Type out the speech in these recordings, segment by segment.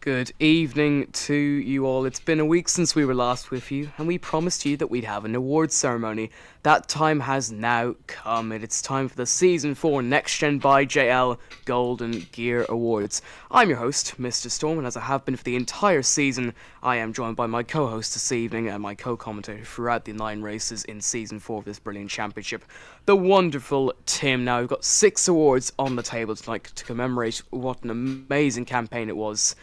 Good evening to you all. It's been a week since we were last with you, and we promised you that we'd have an awards ceremony. That time has now come, and it's time for the Season 4 Next Gen by JL Golden Gear Awards. I'm your host, Mr. Storm, and as I have been for the entire season, I am joined by my co-host this evening and my co-commentator throughout the 9 races in Season 4 of this brilliant championship, the wonderful Tim. Now, we've got 6 awards on the table tonight to commemorate what an amazing campaign it was.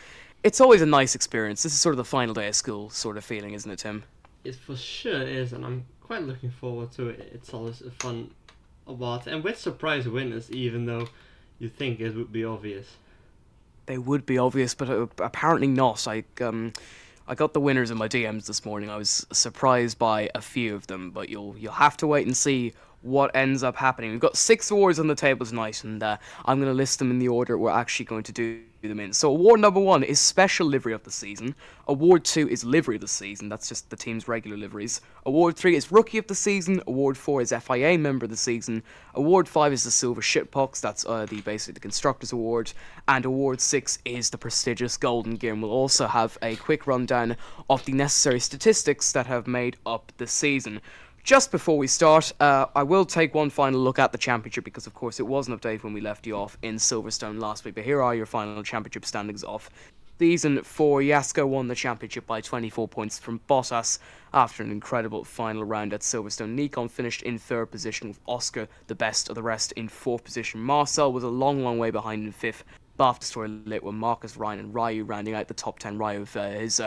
It's always a nice experience. This is sort of the final day of school sort of feeling, isn't it, Tim? It for sure is, and I'm quite looking forward to it. It's always a fun award, and with surprise winners, even though you think it would be obvious. They would be obvious, but apparently not. I got the winners in my DMs this morning. I was surprised by a few of them, but you'll have to wait and see what ends up happening. We've got 6 awards on the table tonight, and I'm going to list them in the order we're actually going to do them in. So award number 1 is Special Livery of the Season. Award 2 is Livery of the Season. That's just the team's regular liveries. Award 3 is Rookie of the Season. Award 4 is FIA Member of the Season. Award 5 is the Silver Shitbox. That's basically the Constructors Award. And Award 6 is the prestigious Golden Gear. And we'll also have a quick rundown of the necessary statistics that have made up the season. Just before we start, I will take one final look at the championship because, of course, it wasn't updated when we left you off in Silverstone last week. But here are your final championship standings off Season 4. Jasko won the championship by 24 points from Bottas after an incredible final round at Silverstone. Nikon finished in 3rd position with Oscar, the best of the rest, in 4th position. Marcel was a long way behind in 5th. BAFTA story lit with Marcus, Ryan and Ryu rounding out the top 10. Ryu with his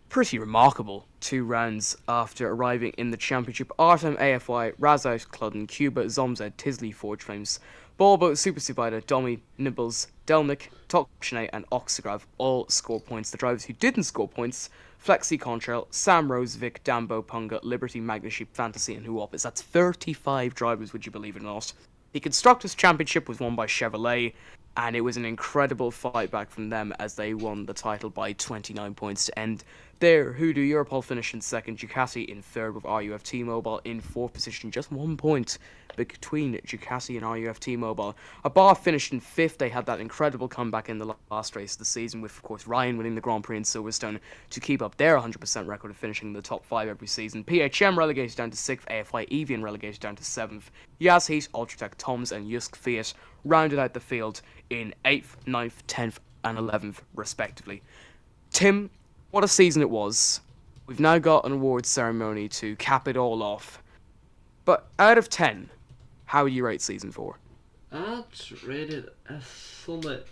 pretty remarkable 2 rounds after arriving in the championship. Artem, AFY, Razout, Cludden, Cuba, Zomzed, Tisley, Forge Flames, Balbo, Super Subida, Domi, Nibbles, Delnik, Tokshine and Oxagrav all score points. The drivers who didn't score points: Flexi, Contrail, Sam Rose, Vic, Dambo, Punga, Liberty, Magnaship, Fantasy and Huopis. That's 35 drivers, would you believe it or not. The Constructors' Championship was won by Chevrolet, and it was an incredible fight back from them as they won the title by 29 points to end there. Hoodoo Europol finished in 2nd, Ducati in 3rd with RUF T-Mobile in 4th position, just 1 point between Ducati and RUF T-Mobile. Abarth finished in 5th. They had that incredible comeback in the last race of the season with, of course, Ryan winning the Grand Prix in Silverstone to keep up their 100% record of finishing in the top 5 every season. PHM relegated down to 6th, AFI Evian relegated down to 7th. Yas Heat, Ultratech, Toms and Yusk Fiat rounded out the field in 8th, 9th, 10th and 11th respectively. Tim, what a season it was. We've now got an awards ceremony to cap it all off. But out of 10, how would you rate Season 4? I'd rate it a solid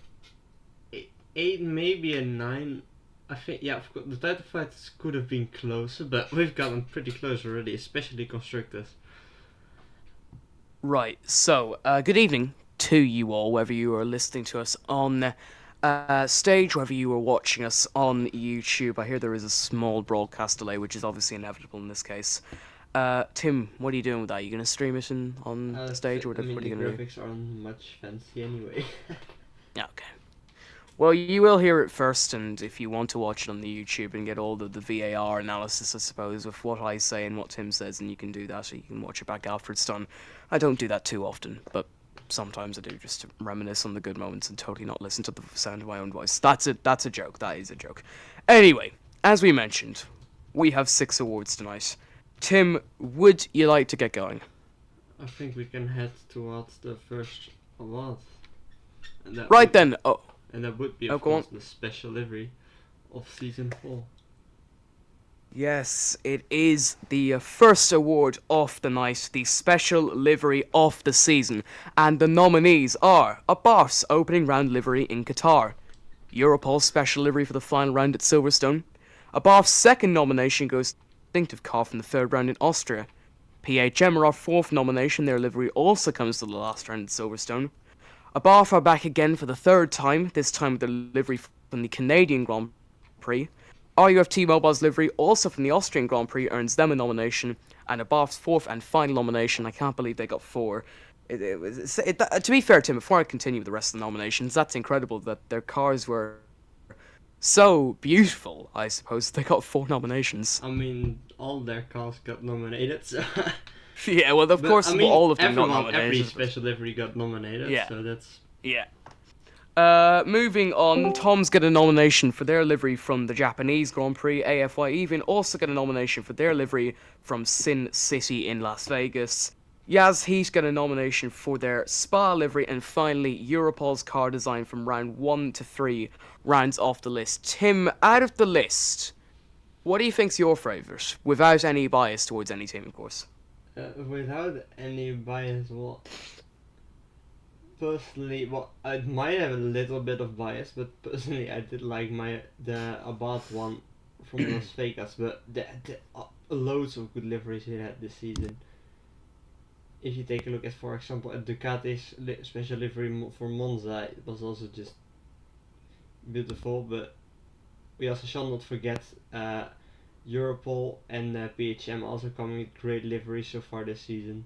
8, maybe a 9. I think, yeah, of course, the title fights could have been closer, but we've gotten pretty close already, especially Constructors. Right, so, good evening to you all, whether you are listening to us on stage, whether you are watching us on YouTube. I hear there is a small broadcast delay, which is obviously inevitable in this case. Tim, what are you doing with that? Are you going to stream it on the stage, or what are you going to do? The graphics aren't much fancy anyway. Okay. Well, you will hear it first, and if you want to watch it on the YouTube and get all the VAR analysis, I suppose, of what I say and what Tim says, and you can do that, or you can watch it back after it's done. I don't do that too often, but sometimes I do, just to reminisce on the good moments and totally not listen to the sound of my own voice. That's a joke. That is a joke. Anyway, as we mentioned, we have 6 awards tonight. Tim, would you like to get going? I think we can head towards the first award. Right then. Oh. And that would be, of course, the special livery of Season 4. Yes, it is the first award of the night, the special livery of the season, and the nominees are Abarth's opening round livery in Qatar, Europol's special livery for the final round at Silverstone, Abarth's second nomination goes to Distinctive Car from the 3rd round in Austria, PHM are our 4th nomination, their livery also comes to the last round at Silverstone, Abarth are back again for the 3rd time, this time with their livery from the Canadian Grand Prix. RUF T-Mobile's livery, also from the Austrian Grand Prix, earns them a nomination, and Abarth's 4th and final nomination. I can't believe they got 4. To be fair, Tim, before I continue with the rest of the nominations, that's incredible that their cars were so beautiful, I suppose. They got 4 nominations. I mean, all their cars got nominated, so... Yeah, well, of course, all of them got nominated. Every special livery got nominated, yeah. So that's... Yeah. Moving on, Tom's got a nomination for their livery from the Japanese Grand Prix. AFY even also got a nomination for their livery from Sin City in Las Vegas. Yaz Heat got a nomination for their Spa livery, and finally, Europol's car design from round 1 to 3 rounds off the list. Tim, out of the list, what do you think's your favourite? Without any bias towards any team, of course. Without any bias, well, personally, well, I might have a little bit of bias, but personally, I did like the Abarth one from Las Vegas, but the loads of good liveries he had this season. If you take a look at, for example, at Ducati's special livery for Monza, it was also just beautiful. But we also shall not forget Europol and PHM also coming with great liveries so far this season.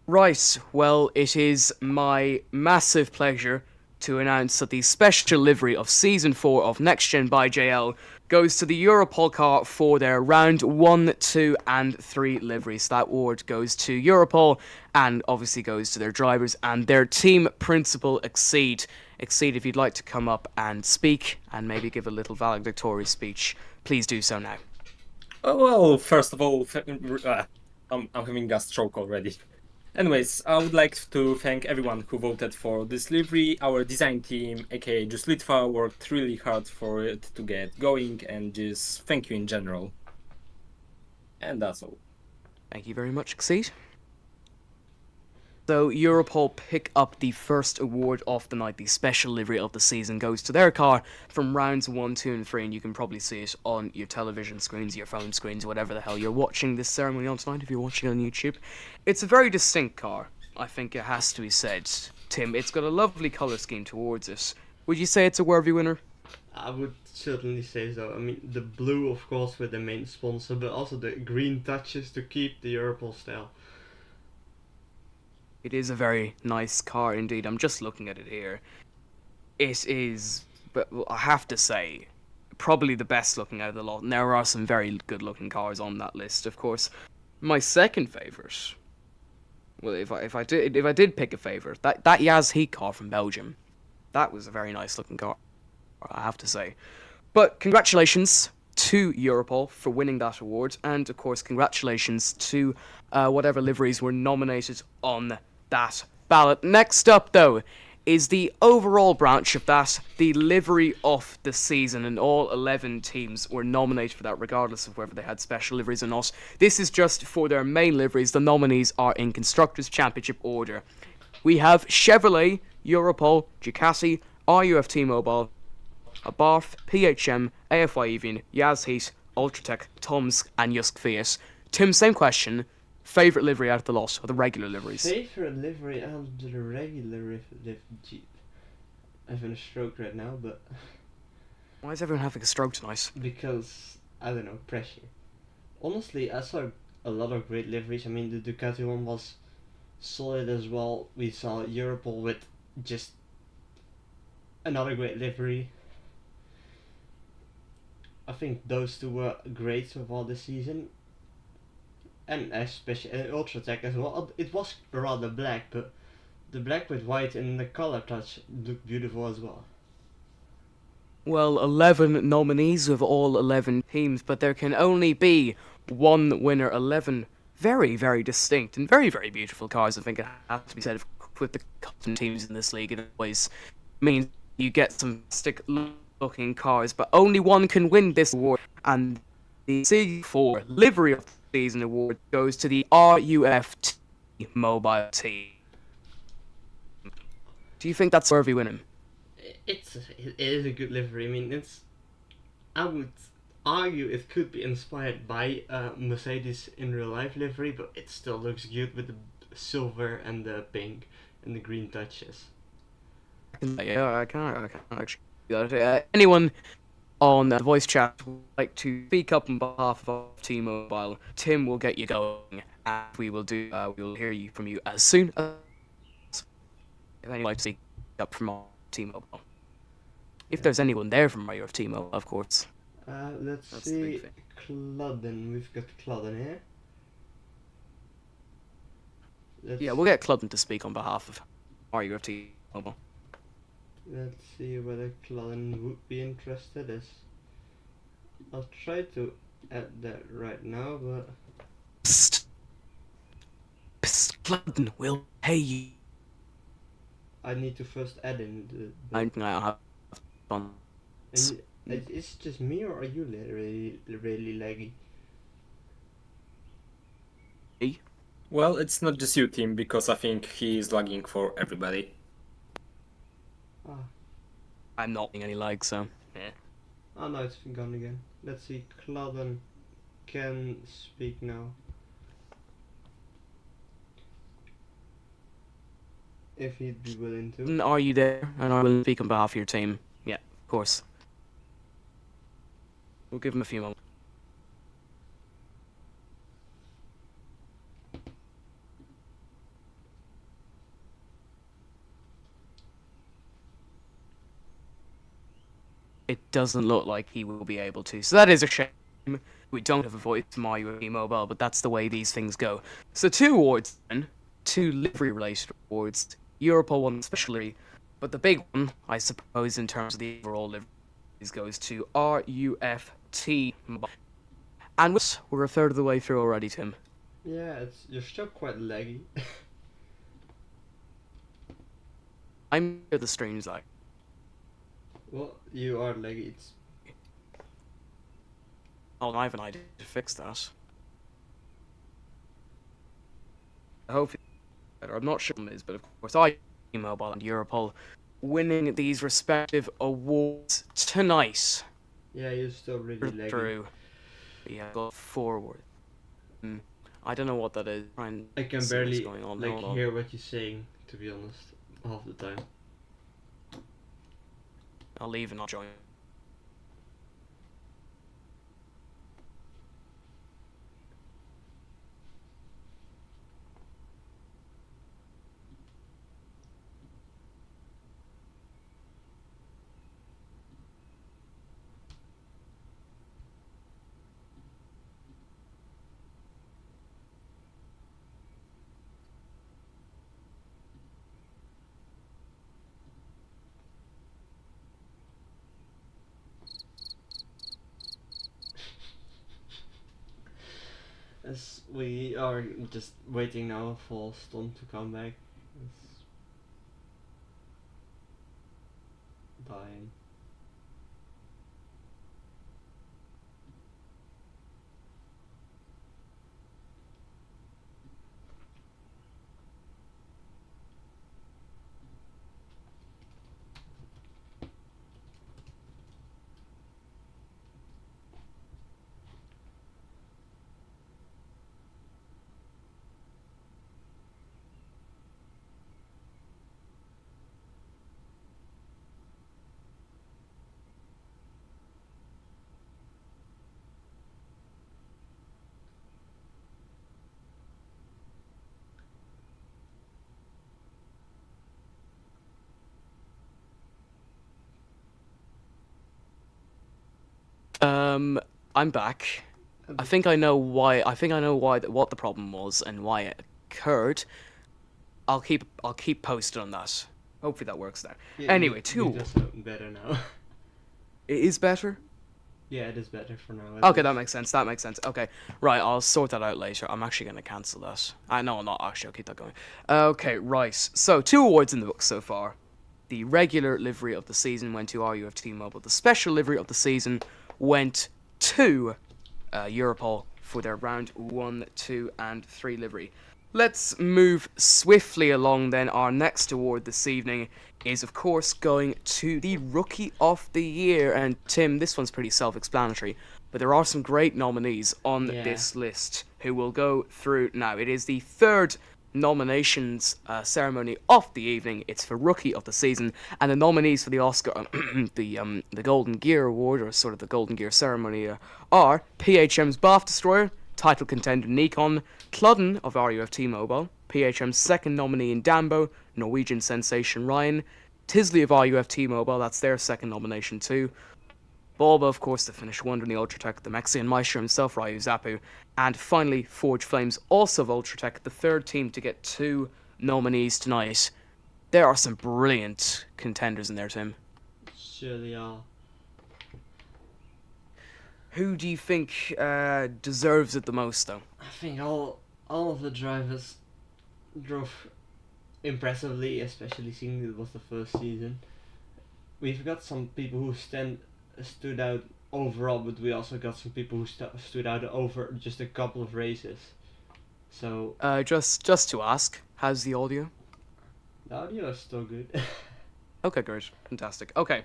Right, well, it is my massive pleasure to announce that the special livery of Season 4 of Next Gen by JL goes to the Europol car for their round 1, 2 and 3 liveries. That award goes to Europol and obviously goes to their drivers and their team principal, Exceed. Exceed, if you'd like to come up and speak and maybe give a little valedictory speech, please do so now. Well, first of all, I'm having a stroke already. Anyways, I would like to thank everyone who voted for this livery. Our design team, aka Just Litva, worked really hard for it to get going, and just thank you in general. And that's all. Thank you very much, Exceed. So Europol pick up the first award of the night. The special livery of the season goes to their car from rounds 1, 2 and 3, and you can probably see it on your television screens, your phone screens, whatever the hell you're watching this ceremony on tonight if you're watching it on YouTube. It's a very distinct car, I think it has to be said. Tim, it's got a lovely colour scheme towards it. Would you say it's a worthy winner? I would certainly say so. I mean, the blue, of course, with the main sponsor, but also the green touches to keep the Europol style. It is a very nice car indeed. I'm just looking at it here. It is, but I have to say, probably the best looking out of the lot. And there are some very good looking cars on that list, of course. My second favourite, well, if I did pick a favourite, that Yaz Heat car from Belgium, that was a very nice looking car, I have to say. But congratulations to Europol for winning that award, and of course congratulations to whatever liveries were nominated on that ballot. Next up, though, is the overall branch of that, the livery of the season, and all 11 teams were nominated for that, regardless of whether they had special liveries or not. This is just for their main liveries. The nominees are in Constructors' Championship order. We have Chevrolet, Europol, Ducati, RUF T-Mobile, Abarth, PHM, AFY Evian, Yaz Heat, Ultratech, Toms, and Jusk Fiat. Tim, same question. Favourite livery out of the lot, or the regular liveries? Favorite livery out of the regular Jeep. I'm having a stroke right now, but Why is everyone having a stroke tonight? because I don't know, pressure. Honestly, I saw a lot of great liveries. I mean, the Ducati one was solid as well. We saw Europol with just another great livery. I think those two were great so far this season. And especially Ultratech as well. It was rather black, but the black with white and the color touch looked beautiful as well. Well, 11 nominees with all 11 teams, but there can only be one winner. 11 very, very distinct and very, very beautiful cars, I think it has to be said, with the custom teams in this league. It always means you get some stick looking cars, but only one can win this award, and the C4 Livery of the Season award goes to the RUF Mobile team. Do you think that's worthy winning? It is a good livery. I mean, I would argue it could be inspired by Mercedes in real life livery, but it still looks good with the silver and the pink and the green touches. Yeah, I can't actually do that. Anyone on the voice chat would like to speak up on behalf of T-Mobile, Tim will get you going, and we will hear from you as soon as if anyone would like to speak up from T-Mobile. If there's anyone there from RUF T-Mobile, of course. Let's That's the see, big thing. Cludden. We've got Cludden here. Yeah, we'll get Cludden to speak on behalf of RUF T-Mobile. Let's see whether Cullen would be interested. I'll try to add that right now, but Psst. Psst. Clinton will pay you. I need to first add in the I have fun. and it's just me, or are you really laggy? Well, it's not just you, Tim, because I think he is lagging for everybody. Ah, I'm not getting any lag, so. Yeah. oh no, it's gone again. Let's see, Cullen can speak now. If he'd be willing to. Are you there? And I will speak on behalf of your team. Yeah, of course. We'll give him a few moments. It doesn't look like he will be able to, so that is a shame. We don't have a voice from IUE Mobile, but that's the way these things go. So 2 awards then, 2 livery-related awards. Europol won specially, but the big one, I suppose, in terms of the overall liveries, goes to RUFT Mobile. And we're a third of the way through already, Tim. Yeah, you're still quite laggy. I'm sure the stream's like. Well, you are laggy. It's Oh, I have an idea to fix that. I hope it's better. I'm not sure what it is, but of course, Mobile and Europol winning these respective awards tonight. yeah, you're still really laggy. Through. Yeah, go forward. I don't know what that is. Try and I can see barely what's going on. Hold on. hear what you're saying, to be honest, half the time. I'll leave and I'll join. As we are just waiting now for Stone to come back. It's dying. I'm back. I think I know why. What the problem was and why it occurred. I'll keep posted on that. Hopefully that works now. Yeah, Anyway, you 2. just sound better now. It is better. Yeah, it is better for now. Okay, that makes sense. Okay, right. I'll sort that out later. I'm actually gonna cancel that. No, I'm not actually. I'll keep that going. Okay, right. So 2 awards in the book so far. The regular livery of the season went to RUFT Mobile. The special livery of the season went to Europol for their round 1, 2, and 3 livery. Let's move swiftly along then. Our next award this evening is, of course, going to the Rookie of the Year. And Tim, this one's pretty self-explanatory, but there are some great nominees on this list who will go through now. It is the 3rd nominations ceremony of the evening. It's for Rookie of the Season, and the nominees for the Oscar, the Golden Gear Award, or sort of the Golden Gear ceremony, are PHM's Bath Destroyer, title contender Nikon, Cludden of RUFT Mobile, PHM's second nominee in Dambo, Norwegian sensation Ryan, Tisley of RUFT Mobile, that's their second nomination too, Bulba, of course, the Finnish wonder in the Ultratech, the Mexican Maestro himself, Ryu Zappu, and finally Forge Flames, also of Ultratech, the 3rd team to get 2 nominees tonight. There are some brilliant contenders in there, Tim. Surely are. Who do you think deserves it the most, though? I think all of the drivers drove impressively, especially seeing it was the first season. We've got some people who stood out overall, but we also got some people who stood out over just a couple of races. So Just to ask, how's the audio? the audio is still good. Okay, great. Fantastic. Okay.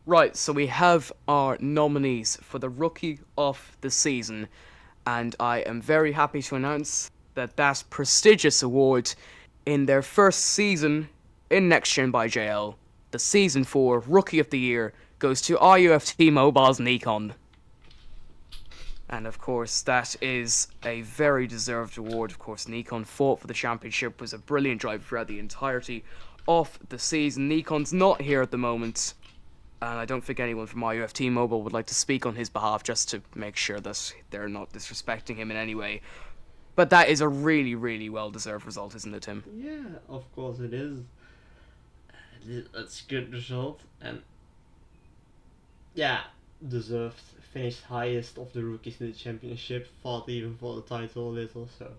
Right, so we have our nominees for the Rookie of the Season, and I am very happy to announce that that prestigious award in their first season in Next Gen by JL, the Season 4 Rookie of the Year, goes to RUFT Mobile's Nikon. And of course, that is a very deserved award. Of course, Nikon fought for the championship, was a brilliant driver throughout the entirety of the season. Nikon's not here at the moment, and I don't think anyone from RUFT Mobile would like to speak on his behalf, just to make sure that they're not disrespecting him in any way. But that is a really, really well-deserved result, isn't it, Tim? Yeah, of course it is. That's a good result, and yeah, deserved. Finished highest of the rookies in the championship. Fought even for the title a little, so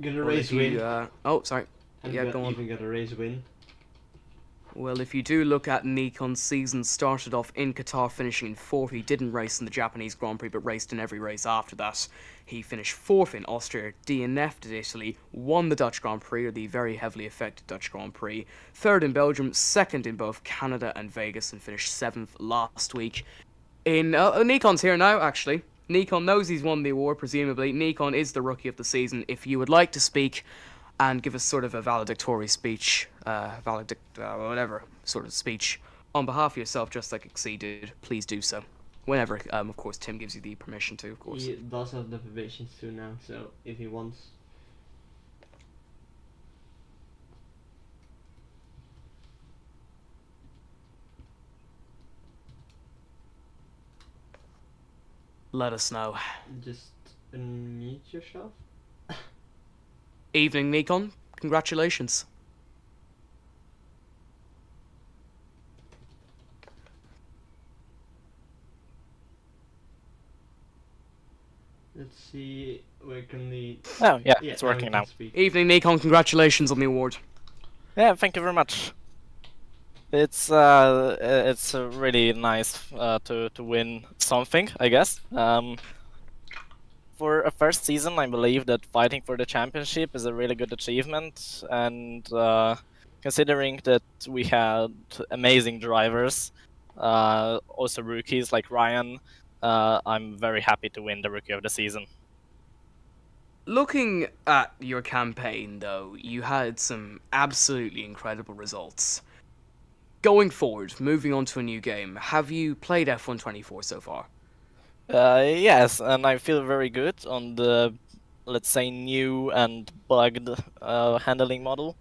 gonna Well, race if you, win. Oh, sorry. And Yeah, go on. even got a race win. Well, if you do look at Nikon's season, started off in Qatar, finishing in 4th. He didn't race in the Japanese Grand Prix, but raced in every race after that. He finished 4th in Austria, DNF'd at Italy, won the Dutch Grand Prix, or the very heavily affected Dutch Grand Prix, 3rd in Belgium, 2nd in both Canada and Vegas, and finished 7th last week. Nikon's here now, actually. Nikon knows he's won the award, presumably. Nikon is the Rookie of the Season. If you would like to speak and give us sort of a valedictory speech, whatever sort of speech, on behalf of yourself, just like Exceed did, please do so. Whenever, of course, Tim gives you the permission to, of course. He does have the permissions too now, so if he wants. Let us know. Just unmute yourself. Evening, Nikon. Congratulations. Let's see where can we. Oh, yeah, Yeah, it's now we working can now. speak. Evening, Nikon. Congratulations on the award. Yeah, thank you very much. It's really nice to win something, I guess. For a first season, I believe that fighting for the championship is a really good achievement, and considering that we had amazing drivers, also rookies like Ryan, I'm very happy to win the Rookie of the Season. Looking at your campaign, though, you had some absolutely incredible results. Going forward, moving on to a new game, have you played F124 so far? Yes, and I feel very good on the, let's say, new and bugged handling model,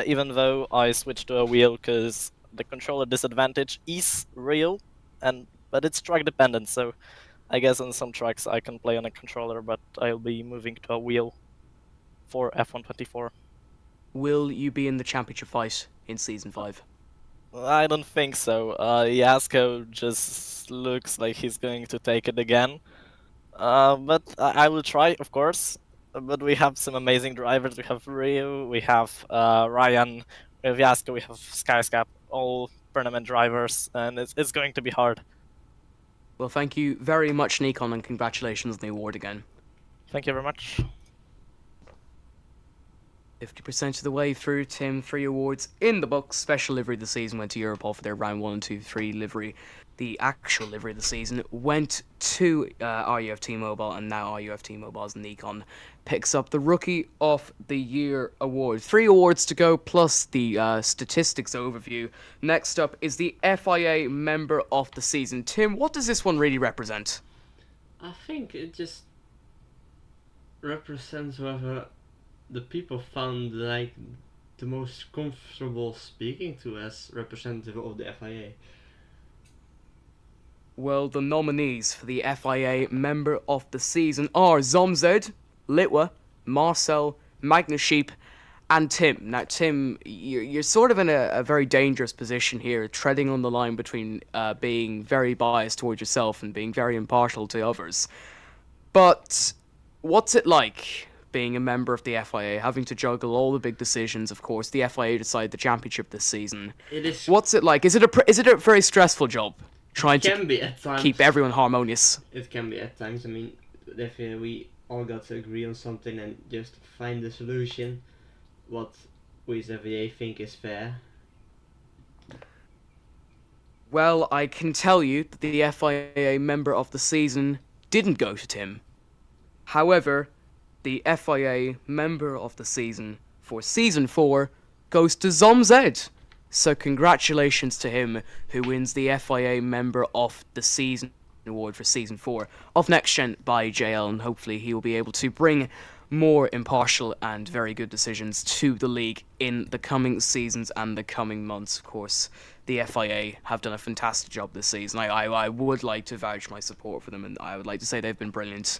even though I switched to a wheel because the controller disadvantage is real, but it's track dependent, so I guess on some tracks I can play on a controller, but I'll be moving to a wheel for F124. Will you be in the championship fight in Season 5? I don't think so. Yasko just looks like he's going to take it again. But I will try, of course. But we have some amazing drivers. We have Ryu, we have Ryan, we have Yasko, we have Skyscap, all tournament drivers, and it's going to be hard. Well, thank you very much, Nikon, and congratulations on the award again. Thank you very much. 50% of the way through, Tim. 3 awards in the books. Special livery of the season went to Europol for their round 1 and 2, 3 livery. The actual livery of the season went to RUFT Mobile, and now RUFT Mobile's Nikon picks up the Rookie of the Year award. 3 awards to go, plus the statistics overview. Next up is the FIA Member of the Season. Tim, what does this one really represent? I think it just represents whether the people found like the most comfortable speaking to as representative of the FIA. Well, the nominees for the FIA Member of the Season are Zomzed, Litwa, Marcel, Magnus Sheep, and Tim. Now, Tim, you're sort of in a very dangerous position here, treading on the line between being very biased towards yourself and being very impartial to others. But what's it like being a member of the FIA, having to juggle all the big decisions? Of course, the FIA decide the championship this season. It is. What's it like? Is it a very stressful job trying Can to be at times. keep everyone harmonious? It can be at times. I mean, definitely we all got to agree on something and just find the solution. What we as FIA think is fair. Well, I can tell you that the FIA member of the season didn't go to Tim. However, the FIA member of the season for season 4 goes to Zomzed. So congratulations to him, who wins the FIA member of the season award for season 4 of Next Gen by JL, and hopefully he will be able to bring more impartial and very good decisions to the league in the coming seasons and the coming months. Of course, the FIA have done a fantastic job this season. I would like to vouch my support for them, and I would like to say they've been brilliant.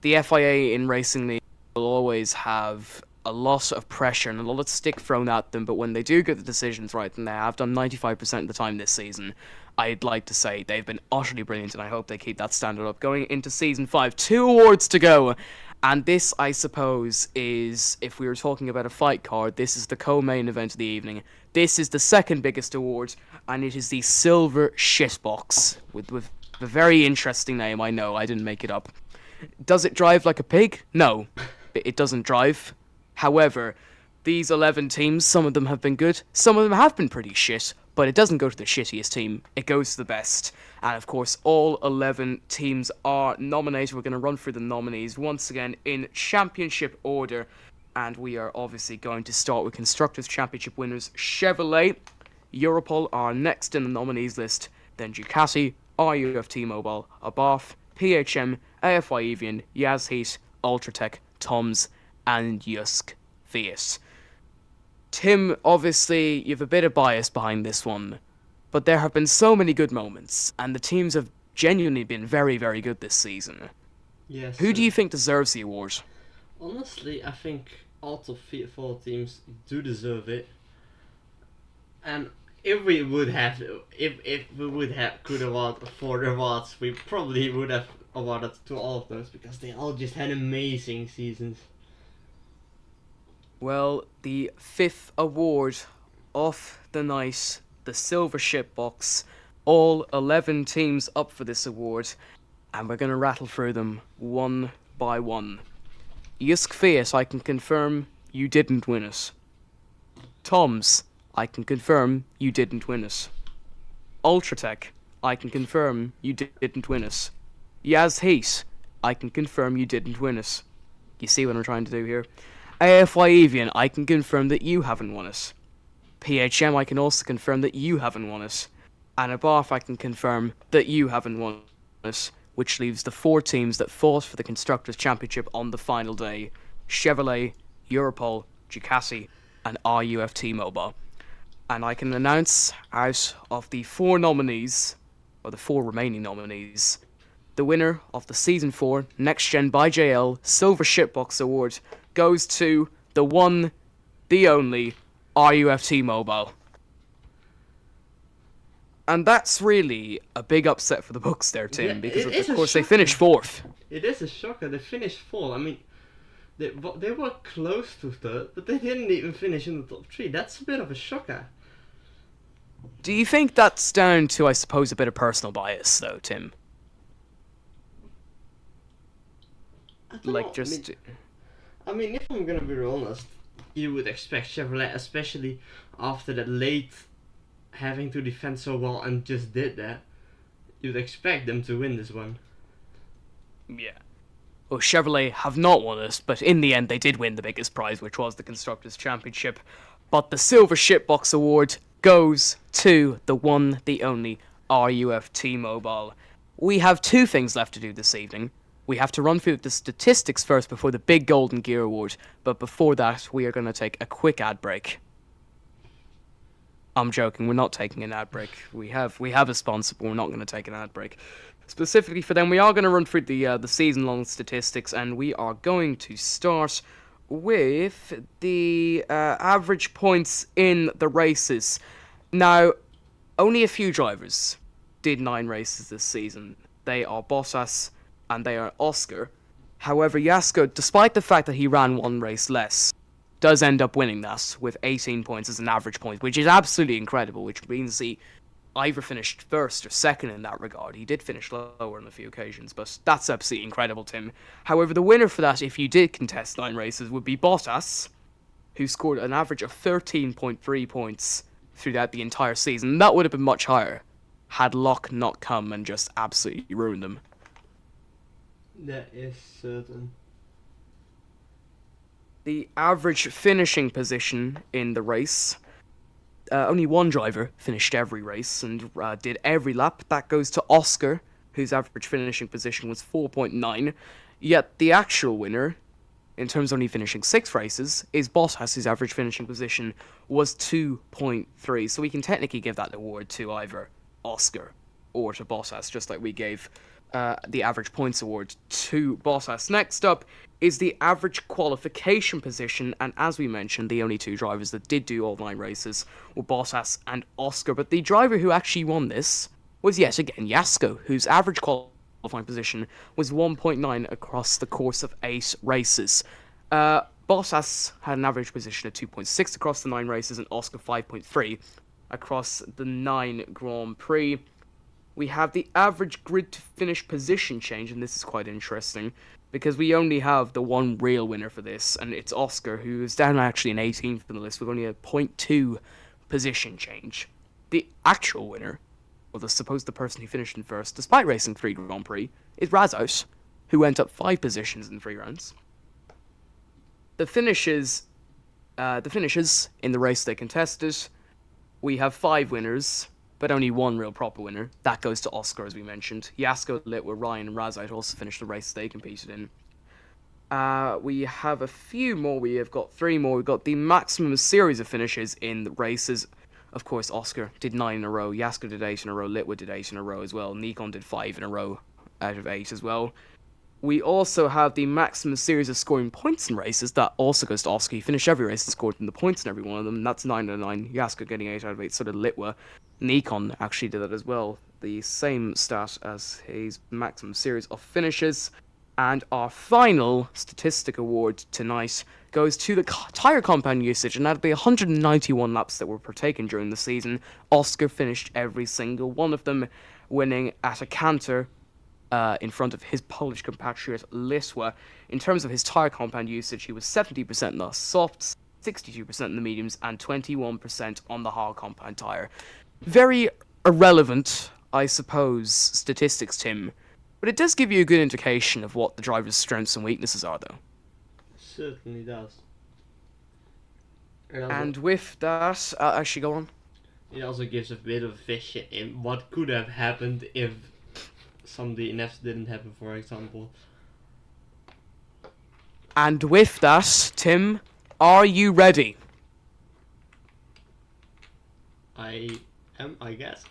The FIA in Racing League will always have a lot of pressure and a lot of stick thrown at them, but when they do get the decisions right, and they have done 95% of the time this season, I'd like to say they've been utterly brilliant, and I hope they keep that standard up going into season 5. 2 awards to go, and this, I suppose, is, if we were talking about a fight card, this is the co-main event of the evening. This is the second biggest award, and it is the Silver Shitbox, with a very interesting name. I know, I didn't make it up. Does it drive like a pig? No, it doesn't drive. However, these 11 teams, some of them have been good, some of them have been pretty shit, but it doesn't go to the shittiest team, it goes to the best. And of course, all 11 teams are nominated. We're going to run through the nominees once again in championship order, and we are obviously going to start with Constructors' Championship winners Chevrolet. Europol are next in the nominees list, then Ducati, RUF T-Mobile, Abarth, PHM, AFY Evian, Yas Heat, Ultratech, Toms, and Yusk Fiat. Tim, obviously, you have a bit of bias behind this one, but there have been so many good moments, and the teams have genuinely been very, very good this season. Yes. Who do you think deserves the award? Honestly, I think all top 4 teams do deserve it. And if we would have, could award 4 awards, we probably would have awarded to all of those, because they all just had amazing seasons. Well, the 5th award of the night, the Silver Shitbox. All 11 teams up for this award, and we're going to rattle through them one by one. Yusk Fiat, I can confirm you didn't win it. Toms, I can confirm you didn't win it. Ultratech, I can confirm you didn't win it. Yas Heat, I can confirm you didn't win it. You see what I'm trying to do here? AFY Evian, I can confirm that you haven't won it. PHM, I can also confirm that you haven't won it. And Abarth, I can confirm that you haven't won it, which leaves the 4 teams that fought for the Constructors' Championship on the final day: Chevrolet, Europol, Ducati, and RUF T-Mobile. And I can announce, out of the 4 nominees, or the 4 remaining nominees, the winner of the Season 4 Next Gen by JL Silver Shitbox Award goes to the one, the only, RUF T-Mobile. And that's really a big upset for the Bucks there, Tim, Yeah, because it is of a course they shocker. finished 4th. It is a shocker. They finished 4th. I mean, they were close to 3rd, but they didn't even finish in the top 3. That's a bit of a shocker. Do you think that's down to, I suppose, a bit of personal bias, though, Tim? I don't Like, know. just... I mean, if I'm gonna be real honest, you would expect Chevrolet, especially after that late having to defend so well and just did that, you'd expect them to win this one. Yeah. Well, Chevrolet have not won it, but in the end they did win the biggest prize, which was the Constructors' Championship. But the Silver Shitbox Award goes to the one, the only, RUF T-Mobile. We have 2 things left to do this evening. We have to run through the statistics first before the big Golden Gear Award, but before that we are going to take a quick ad break. I'm joking, we're not taking an ad break. We have a sponsor, but we're not going to take an ad break. Specifically for them, we are going to run through the season-long statistics, and we are going to start with the average points in the races. Now, only a few drivers did 9 races this season. They are Bottas and they are Oscar. However, Yasko, despite the fact that he ran 1 race less, does end up winning that with 18 points as an average point, which is absolutely incredible, which means he either finished first or second in that regard. He did finish lower on a few occasions, but that's absolutely incredible, Tim. However, the winner for that, if you did contest 9 races, would be Bottas, who scored an average of 13.3 points throughout the entire season. That would have been much higher had luck not come and just absolutely ruined them. That is certain. The average finishing position in the race, only one driver finished every race and did every lap. That goes to Oscar, whose average finishing position was 4.9. Yet the actual winner, in terms of only finishing 6 races, is Bottas, whose average finishing position was 2.3. So we can technically give that award to either Oscar or to Bottas, just like we gave the average points award to Bottas. Next up is the average qualification position, and as we mentioned, the only 2 drivers that did do all 9 races were Bottas and Oscar, but the driver who actually won this was yet again Yasko, whose average qualifying position was 1.9 across the course of 8 races. Bottas had an average position of 2.6 across the 9 races, and Oscar 5.3 across the 9 Grand Prix. We have the average grid to finish position change, and this is quite interesting because we only have the one real winner for this, and it's Oscar, who is down actually in 18th on the list with only a 0.2 position change. The actual winner, or the supposed the person who finished in first, despite racing 3 Grand Prix, is Razos, who went up 5 positions in 3 rounds. The finishes in the race they contested, we have 5 winners, but only one real proper winner. That goes to Oscar, as we mentioned. Yasko, Litwa, Ryan, and Razite also finished the race they competed in. We have a few more. We have got 3 more. We've got the maximum series of finishes in the races. Of course, Oscar did 9 in a row. Yasko did 8 in a row. Litwa did 8 in a row as well. Nikon did 5 in a row out of 8 as well. We also have the maximum series of scoring points in races. That also goes to Oscar. He finished every race and scored in the points in every one of them. And that's 9 out of 9. Yasko getting 8 out of 8. So did Litwa. Nikon actually did that as well. The same stat as his maximum series of finishes. And our final statistic award tonight goes to the tyre compound usage. And out of the 191 laps that were partaken during the season, Oscar finished every single one of them, winning at a canter in front of his Polish compatriot Litwa. In terms of his tyre compound usage, he was 70% in the softs, 62% in the mediums, and 21% on the hard compound tyre. Very irrelevant, I suppose, statistics, Tim, but it does give you a good indication of what the driver's strengths and weaknesses are, though. Certainly does. And with that, actually go on. It also gives a bit of vision in what could have happened if some of the DNFs didn't happen, for example. And with that, Tim, are you ready? I am, I guess.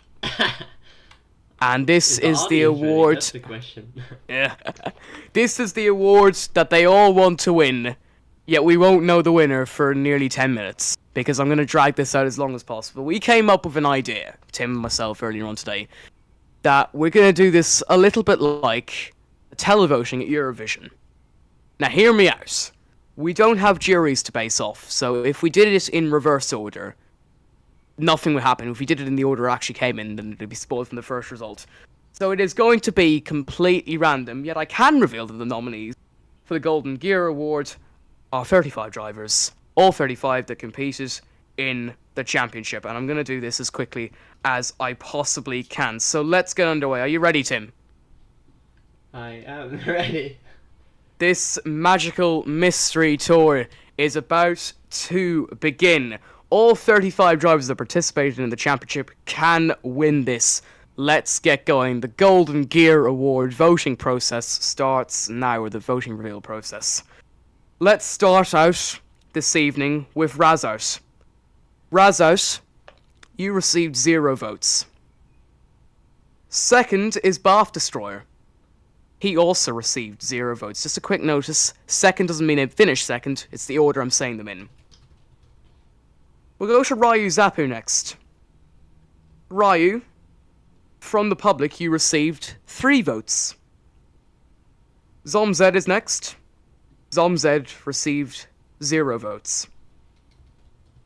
And this is the audience ready? award. That's the question. Yeah. This is the award that they all want to win, yet we won't know the winner for nearly 10 minutes, because I'm going to drag this out as long as possible. We came up with an idea, Tim and myself, earlier on today, that we're going to do this a little bit like televoting at Eurovision. Now, hear me out. We don't have juries to base off, so if we did it in reverse order, nothing would happen. If we did it in the order it actually came in, then it would be spoiled from the first result. So it is going to be completely random, yet I can reveal that the nominees for the Golden Gear Award are 35 drivers, all 35 that competed in the championship, and I'm going to do this as quickly as I possibly can. So let's get underway. Are you ready, Tim? I am ready. This magical mystery tour is about to begin. All 35 drivers that participated in the championship can win this. Let's get going. The Golden Gear Award voting process starts now, or the voting reveal process. Let's start out this evening with Razos. Razos, you received 0 votes. Second is Bath Destroyer. He also received 0 votes. Just a quick notice, second doesn't mean I finished second, it's the order I'm saying them in. We'll go to Ryu Zappu next. Ryu, from the public you received 3 votes. Zomzed is next. Zomzed received 0 votes.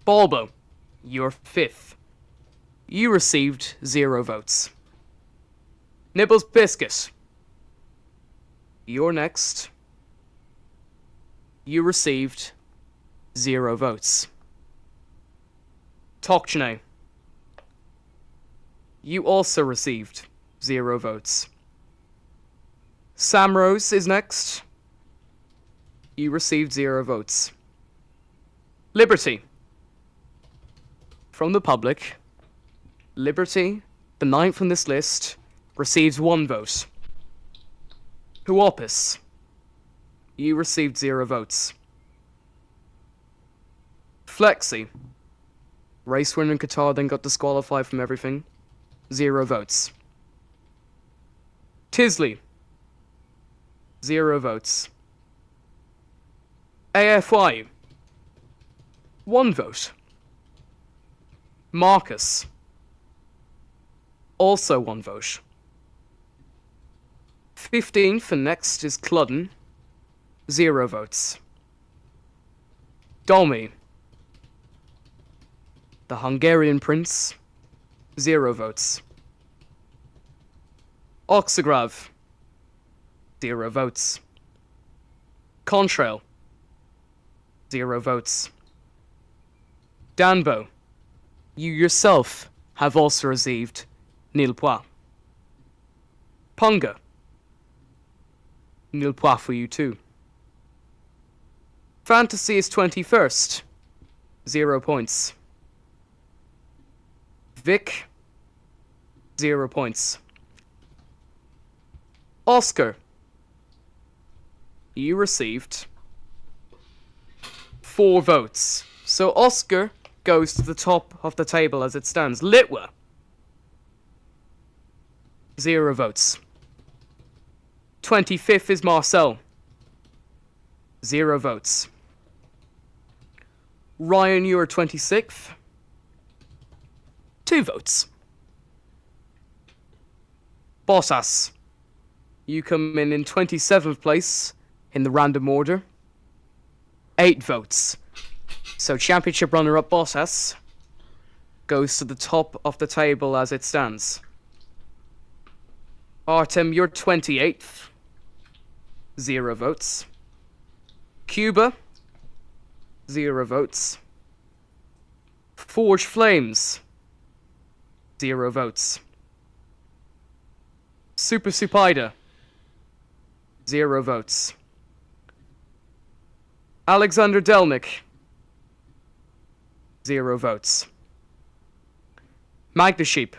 Balbo, you're 5th. You received 0 votes. Nibbles Biscuit, you're next. You received 0 votes. Tokchine, you also received 0 votes. Samrose is next. You received 0 votes. Liberty, from the public, Liberty, the 9th on this list, receives 1 vote. Huopis, you received 0 votes. Flexi, race winner in Qatar, then got disqualified from everything, 0 votes. Tisley, 0 votes. AFY, 1 vote. Marcus, also 1 vote. 15th and next is Cludden, 0 votes. Domi, the Hungarian prince, 0 votes. Oxagrav, 0 votes. Contrail, 0 votes. Danbo, you yourself have also received nil points. Punga, nil points for you too. Fantasy is 21st, 0 points. Vic, 0 points. Oscar, you received 4 votes. So Oscar goes to the top of the table as it stands. Litwa, 0 votes. 25th is Marcel, 0 votes. Ryan, you are 26th, 2 votes. Bottas, you come in 27th place in the random order, 8 votes. So championship runner-up Bottas goes to the top of the table as it stands. Artem, you're 28th, 0 votes. Cuba, 0 votes. Forge Flames, 0 votes. Super Supida, 0 votes. Alexander Delnick, 0 votes. Magna Sheep,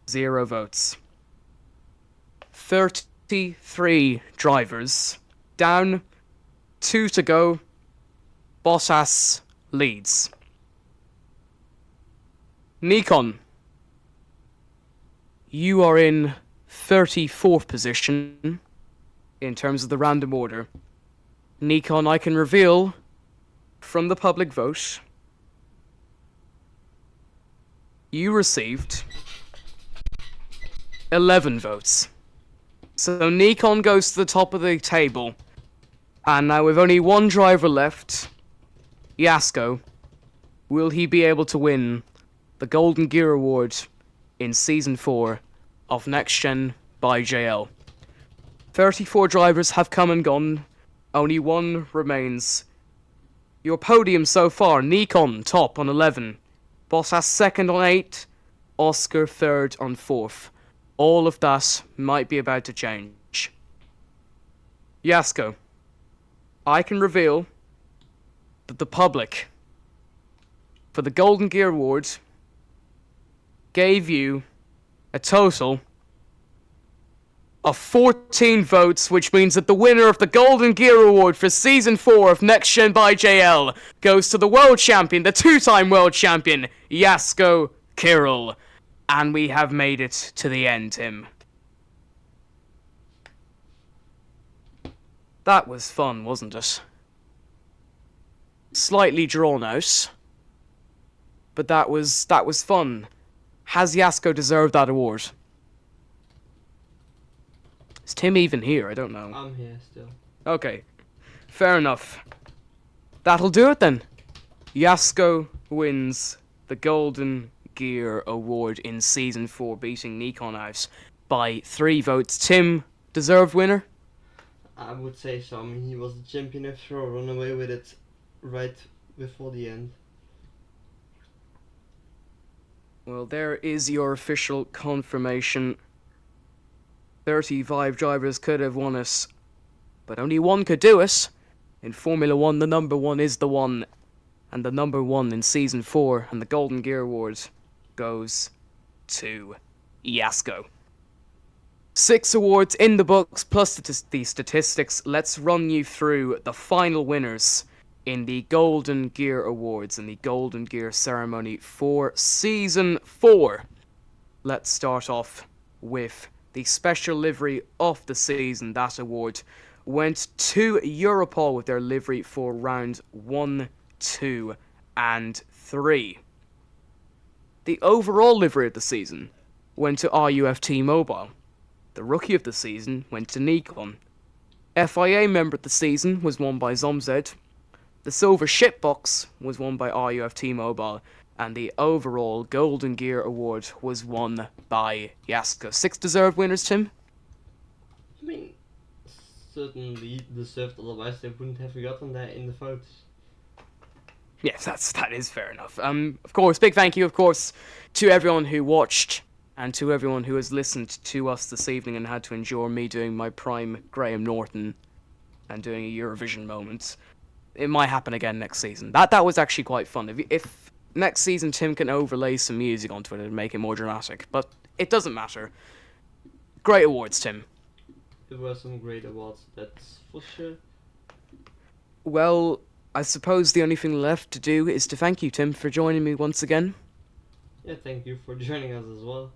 0 votes. 33 drivers. Down, 2 to go. Bottas leads. Nikon, you are in 34th position in terms of the random order. Nikon, I can reveal from the public vote, you received 11 votes. So Nikon goes to the top of the table. And now with only 1 driver left, Yasko, will he be able to win the Golden Gear Award in Season 4 of Next Gen by JL? 34 drivers have come and gone. Only 1 remains. Your podium so far, Nikon top on 11. Bottas second on 8. Oscar third on 4th. All of that might be about to change. Yasko, I can reveal that the public, for the Golden Gear Award, gave you a total of 14 votes, which means that the winner of the Golden Gear Award for Season 4 of Next Gen by JL goes to the world champion, the 2-time world champion, Yasko Kirill. And we have made it to the end, Tim. That was fun, wasn't it? Slightly drawn out, but that was fun. Has Yasko deserved that award? Is Tim even here? I don't know. I'm here still. Okay, fair enough. That'll do it then. Yasko wins the Golden Gear Award in Season 4, beating Nikon out by 3 votes. Tim, deserved winner? I would say so. I mean, he was the champion after all, run away with it right before the end. Well, there is your official confirmation. 35 drivers could have won it, but only one could do it. In Formula 1, the number one is the one, and the number one in Season 4, and the Golden Gear Award goes to Yasko. 6 awards in the books, plus the statistics. Let's run you through the final winners in the Golden Gear Awards and the Golden Gear ceremony for Season 4. Let's start off with the special livery of the season. That award went to Europol with their livery for round 1, 2, and 3. The overall livery of the season went to RUFT Mobile. The rookie of the season went to Nikon. FIA member of the season was won by Zomzed. The silver shipbox was won by RUFT Mobile. And the overall Golden Gear Award was won by Yasko. 6 deserved winners, Tim? I mean, certainly deserved, otherwise they wouldn't have gotten that in the votes. Yes, that is fair enough. Of course, big thank you, of course, to everyone who watched and to everyone who has listened to us this evening and had to endure me doing my prime Graham Norton and doing a Eurovision moment. It might happen again next season. That was actually quite fun. If next season Tim can overlay some music onto it and make it more dramatic, but it doesn't matter. Great awards, Tim. There were some great awards, that's for sure. Well, I suppose the only thing left to do is to thank you, Tim, for joining me once again. Yeah, thank you for joining us as well.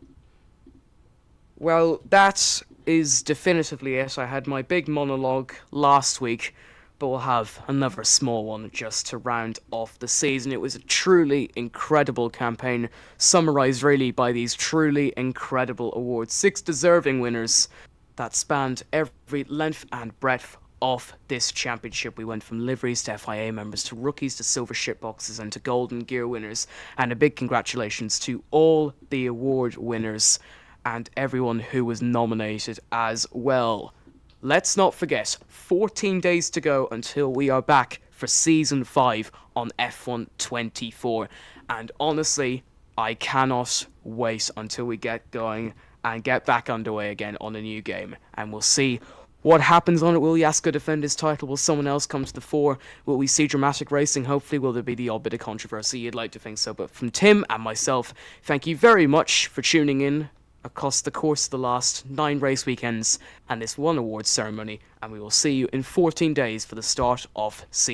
Well, that is definitively it. I had my big monologue last week, but we'll have another small one just to round off the season. It was a truly incredible campaign, summarised really by these truly incredible awards. 6 deserving winners that spanned every length and breadth of this championship. We went from liveries to FIA members to rookies to silver shipboxes and to Golden Gear winners. And a big congratulations to all the award winners and everyone who was nominated as well. Let's not forget, 14 days to go until we are back for Season 5 on F1 24. And honestly, I cannot wait until we get going and get back underway again on a new game. And we'll see what happens on it. Will Yasko defend his title? Will someone else come to the fore? Will we see dramatic racing? Hopefully, will there be the odd bit of controversy? You'd like to think so. But from Tim and myself, thank you very much for tuning in across the course of the last 9 race weekends and this one awards ceremony. And we will see you in 14 days for the start of season